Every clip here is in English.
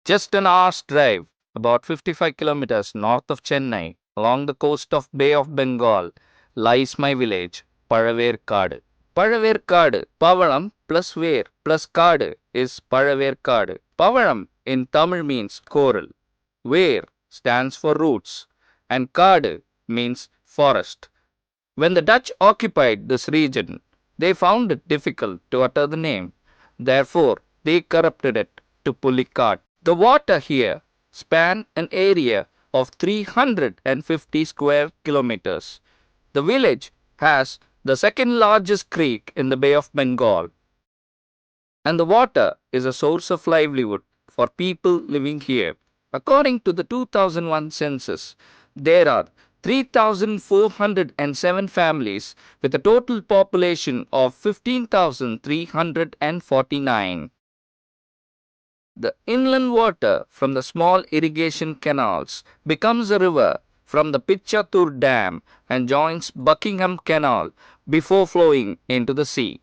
Just an hour's drive, about 55 kilometers north of Chennai, along the coast of Bay of Bengal, lies my village, Palaverkadu. Palaverkadu, Pavalam plus Ver plus Kadu is Palaverkadu. Pavalam in Tamil means coral. Ver stands for roots and Kadu means forest. When the Dutch occupied this region, they found it difficult to utter the name. Therefore, they corrupted it to Pulicat. The water here span an area of 350 square kilometers. The village has the second largest creek in the Bay of Bengal, and the water is a source of livelihood for people living here. According to the 2001 census, there are 3,407 families with a total population of 15,349. The inland water from the small irrigation canals becomes a river from the Pichatur Dam and joins Buckingham Canal before flowing into the sea.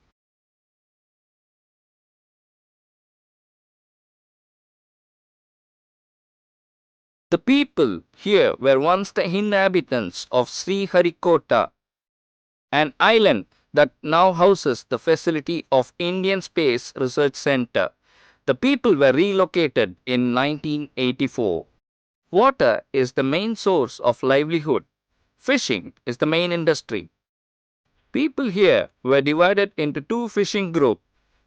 The people here were once the inhabitants of Sriharikota, an island that now houses the facility of Indian Space Research Center. The people were relocated in 1984. Water is the main source of livelihood. Fishing is the main industry. People here were divided into two fishing groups,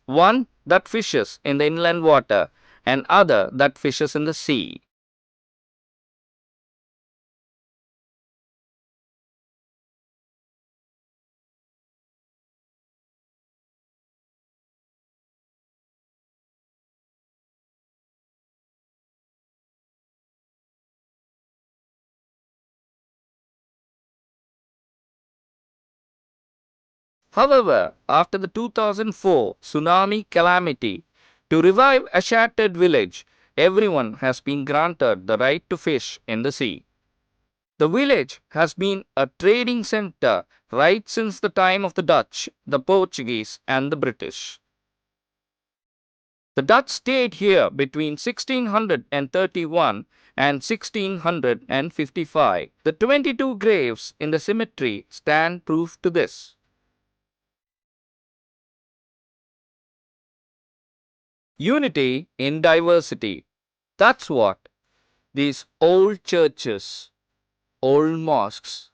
one that fishes in the inland water and other that fishes in the sea. However, after the 2004 tsunami calamity, to revive a shattered village, everyone has been granted the right to fish in the sea. The village has been a trading center right since the time of the Dutch, the Portuguese, and the British. The Dutch stayed here between 1631 and 1655. The 22 graves in the cemetery stand proof to this. Unity in diversity. That's what these old churches, old mosques,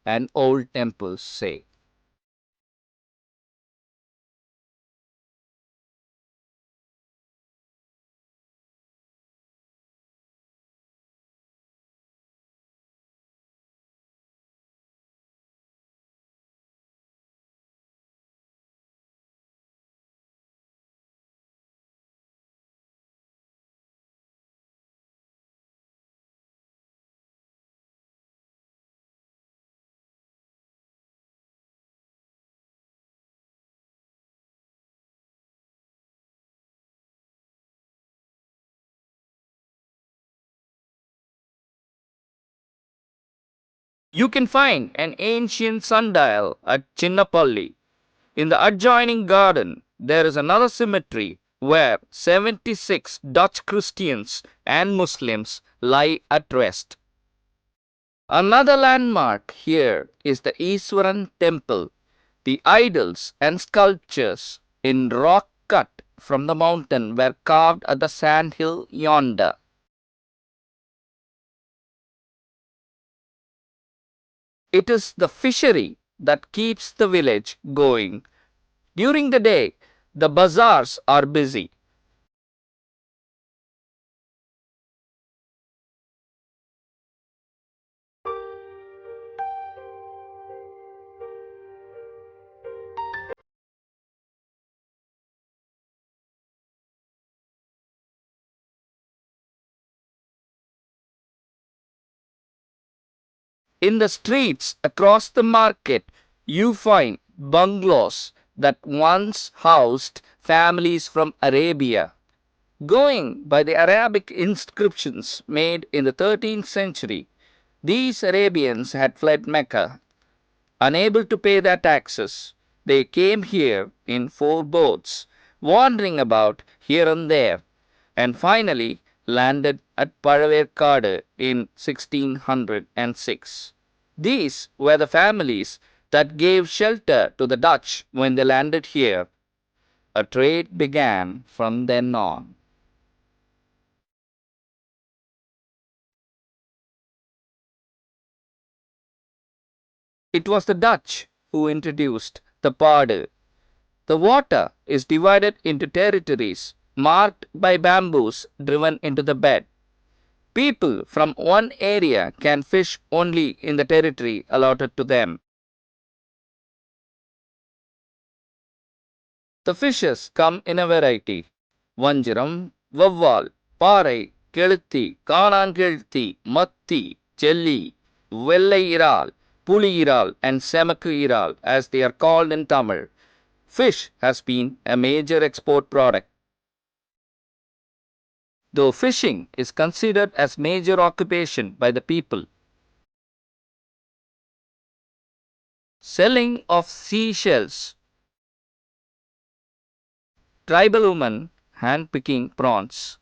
and old temples say. You can find an ancient sundial at Chinnapalli. In the adjoining garden, there is another cemetery where 76 Dutch Christians and Muslims lie at rest. Another landmark here is the Iswaran temple. The idols and sculptures in rock cut from the mountain were carved at the sand hill yonder. It is the fishery that keeps the village going. During the day, the bazaars are busy. In the streets across the market, you find bungalows that once housed families from Arabia. Going by the Arabic inscriptions made in the 13th century, these Arabians had fled Mecca. Unable to pay their taxes, they came here in 4 boats, wandering about here and there, and finally landed at Palaverkadu in 1606. These were the families that gave shelter to the Dutch when they landed here. A trade began from then on. It was the Dutch who introduced the Padu. The water is divided into territories marked by bamboos driven into the bed. People from one area can fish only in the territory allotted to them. The fishes come in a variety. Vanjiram, Vavval, Parai, Keluthi, Kanankelthi, Matti, Chelli, Vellai Iral, Puli Iral and Semakku Iral as they are called in Tamil. Fish has been a major export product. Though fishing is considered as major occupation by the people. Selling of seashells. Tribal women hand picking prawns.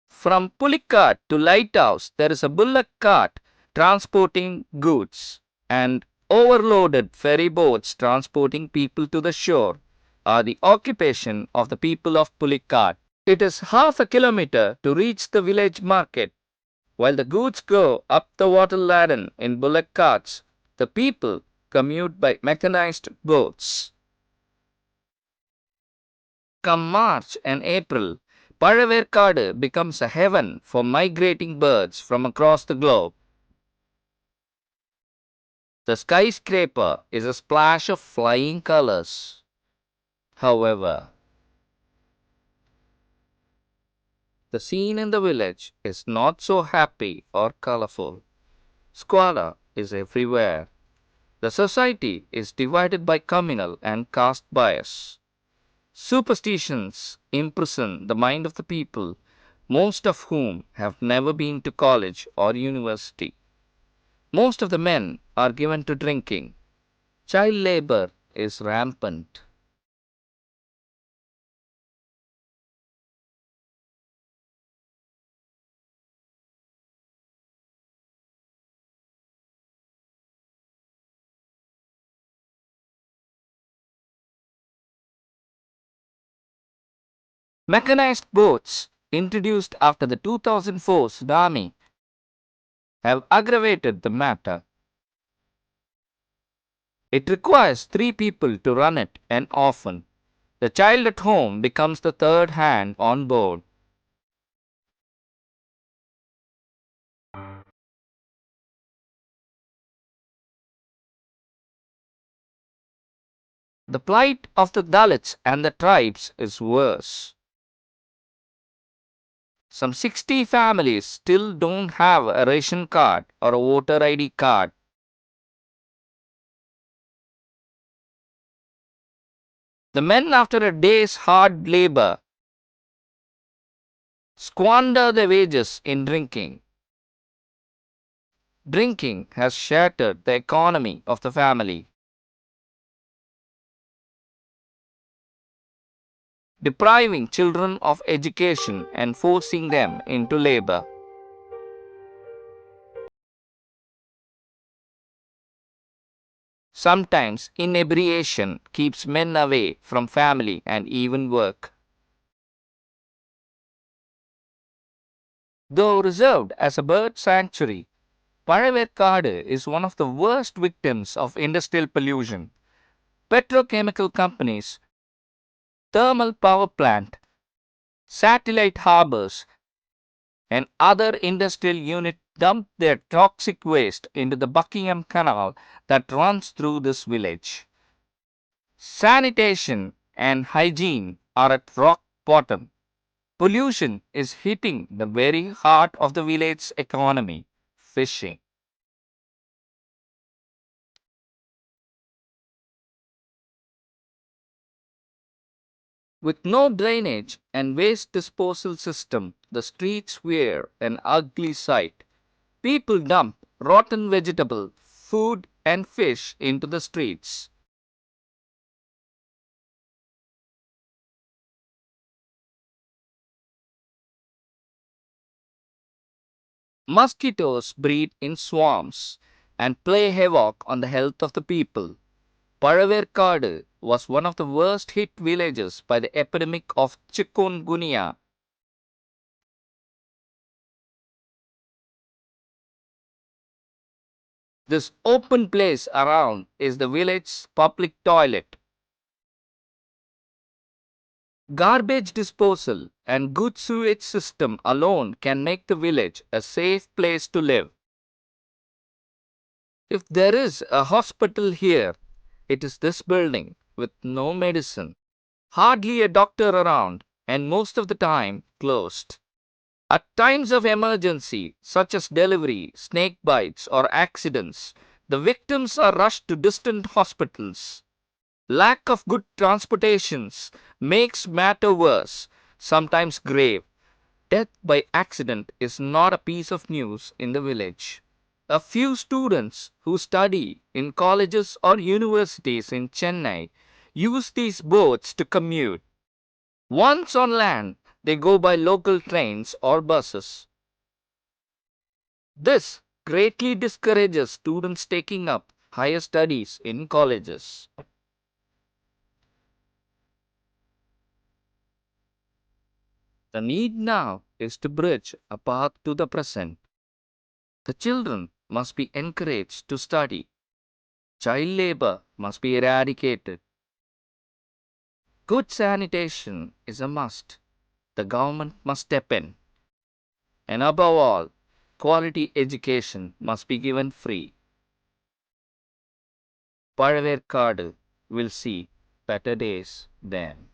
From Pulicat to Lighthouse, there is a bullock cart transporting goods, and overloaded ferry boats transporting people to the shore are the occupation of the people of Pulicat. It is half a kilometer to reach the village market. While the goods go up the water ladder in bullock carts, the people commute by mechanized boats. Come March and April, Palaverkadu becomes a heaven for migrating birds from across the globe. The skyscraper is a splash of flying colors. However, the scene in the village is not so happy or colorful. Squalor is everywhere. The society is divided by communal and caste bias. Superstitions imprison the mind of the people, most of whom have never been to college or university. Most of the men are given to drinking. Child labor is rampant. Mechanized boats, introduced after the 2004 tsunami, have aggravated the matter. It requires three people to run it, and often the child at home becomes the third hand on board. The plight of the Dalits and the tribes is worse. Some 60 families still don't have a ration card or a voter ID card. The men, after a day's hard labor, squander their wages in drinking. Drinking has shattered the economy of the family, depriving children of education and forcing them into labor. Sometimes inebriation keeps men away from family and even work. Though reserved as a bird sanctuary, Palaverkadu is one of the worst victims of industrial pollution. Petrochemical companies, thermal power plant, satellite harbors, and other industrial units dump their toxic waste into the Buckingham Canal that runs through this village. Sanitation and hygiene are at rock bottom. Pollution is hitting the very heart of the village's economy, fishing. With no drainage and waste disposal system, the streets were an ugly sight. People dump rotten vegetable, food, and fish into the streets. Mosquitoes breed in swarms and play havoc on the health of the people. Paraverkadu was one of the worst hit villages by the epidemic of chikungunya. This open place around is the village's public toilet. Garbage disposal and good sewage system alone can make the village a safe place to live. If there is a hospital here, it is this building with no medicine, hardly a doctor around, and most of the time closed. At times of emergency, such as delivery, snake bites, or accidents, the victims are rushed to distant hospitals. Lack of good transportations makes matter worse, sometimes grave. Death by accident is not a piece of news in the village. A few students who study in colleges or universities in Chennai use these boats to commute. Once on land, they go by local trains or buses. This greatly discourages students taking up higher studies in colleges. The need now is to bridge a path to the present. The children must be encouraged to study. Child labor must be eradicated. Good sanitation is a must. The government must step in. And above all, quality education must be given free. Paraverkadu will see better days then.